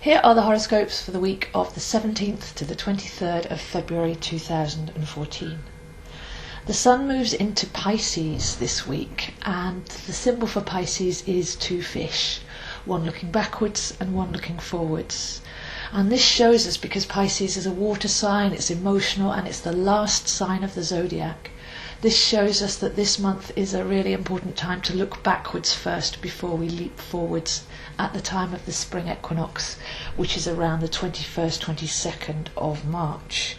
Here are the horoscopes for the week of the 17th to the 23rd of February 2014. The Sun moves into Pisces this week, and the symbol for Pisces is two fish, one looking backwards and one looking forwards. And this shows us, because Pisces is a water sign, it's emotional, and it's the last sign of the zodiac. This shows us that this month is a really important time to look backwards first before we leap forwards at the time of the spring equinox, which is around the 21st, 22nd of March.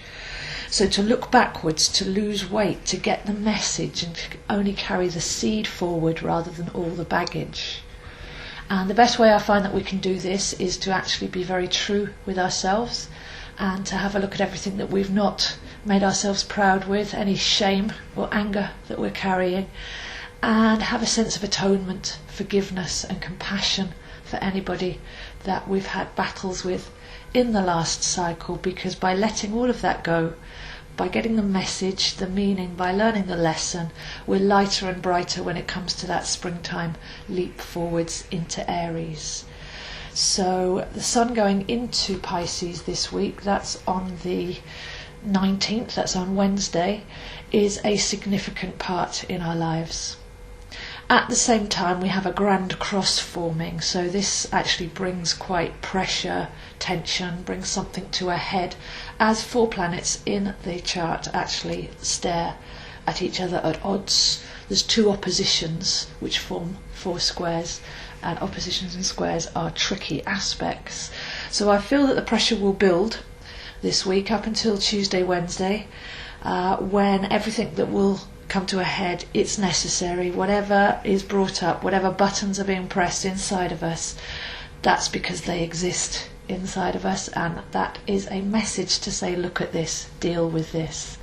So to look backwards, to lose weight, to get the message and to only carry the seed forward rather than all the baggage. And the best way I find that we can do this is to actually be very true with ourselves and to have a look at everything that we've not made ourselves proud with, any shame or anger that we're carrying, and have a sense of atonement, forgiveness and compassion for anybody that we've had battles with in the last cycle, because by letting all of that go, by getting the message, the meaning, by learning the lesson, we're lighter and brighter when it comes to that springtime leap forwards into Aries. So the Sun going into Pisces this week, that's on the 19th, that's on Wednesday, is a significant part in our lives. At the same time, we have a grand cross forming, so this actually brings quite pressure, tension, brings something to a head, as four planets in the chart actually stare at each other at odds. There's two oppositions which form four squares, and oppositions and squares are tricky aspects. So I feel that the pressure will build this week up until Tuesday, Wednesday, when everything that will come to a head, it's necessary. Whatever is brought up, whatever buttons are being pressed inside of us, that's because they exist inside of us, and that is a message to say, look at this, deal with this.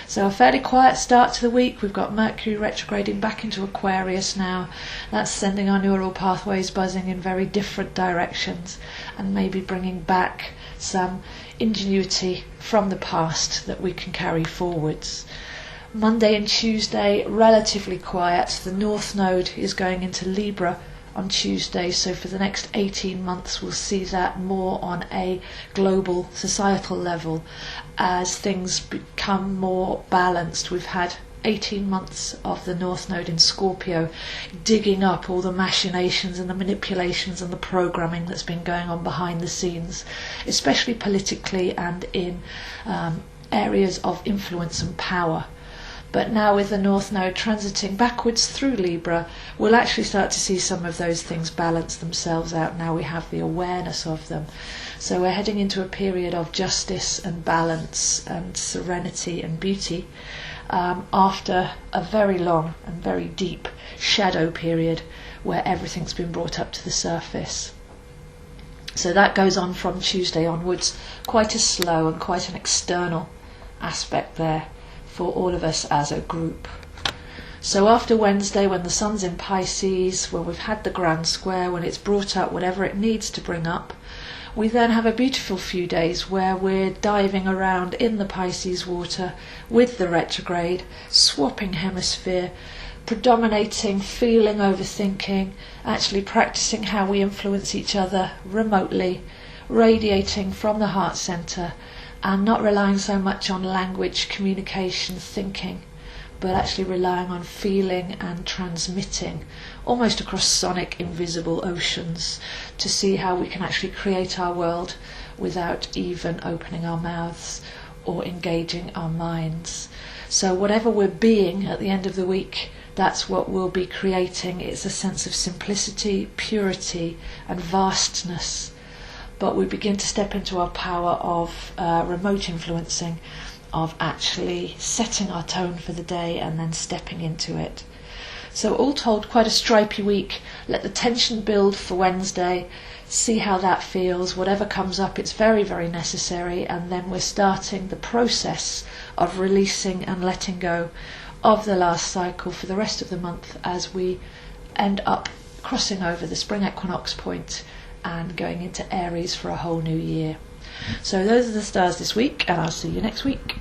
So a fairly quiet start to the week. We've got Mercury retrograding back into Aquarius now. That's sending our neural pathways buzzing in very different directions and maybe bringing back some ingenuity from the past that we can carry forwards. Monday and Tuesday, relatively quiet. The North Node is going into Libra on Tuesday, so for the next 18 months we'll see that more on a global societal level as things become more balanced. We've had 18 months of the North Node in Scorpio digging up all the machinations and the manipulations and the programming that's been going on behind the scenes, especially politically and in areas of influence and power. But now with the North Node transiting backwards through Libra, we'll actually start to see some of those things balance themselves out. Now we have the awareness of them. So we're heading into a period of justice and balance and serenity and beauty after a very long and very deep shadow period where everything's been brought up to the surface. So that goes on from Tuesday onwards, quite a slow and quite an external aspect there for all of us as a group. So after Wednesday, when the Sun's in Pisces, when we've had the grand square, when it's brought up whatever it needs to bring up, we then have a beautiful few days where we're diving around in the Pisces water with the retrograde, swapping hemisphere, predominating feeling over thinking, actually practicing how we influence each other remotely, radiating from the heart centre, and not relying so much on language, communication, thinking, but actually relying on feeling and transmitting almost across sonic invisible oceans to see how we can actually create our world without even opening our mouths or engaging our minds. So whatever we're being at the end of the week, that's what we'll be creating. It's a sense of simplicity, purity and vastness. But we begin to step into our power of remote influencing, of actually setting our tone for the day and then stepping into it. So all told, quite a stripy week. Let the tension build for Wednesday, see how that feels. Whatever comes up, it's very, very necessary, and then we're starting the process of releasing and letting go of the last cycle for the rest of the month as we end up crossing over the spring equinox point and going into Aries for a whole new year. So those are the stars this week, and I'll see you next week.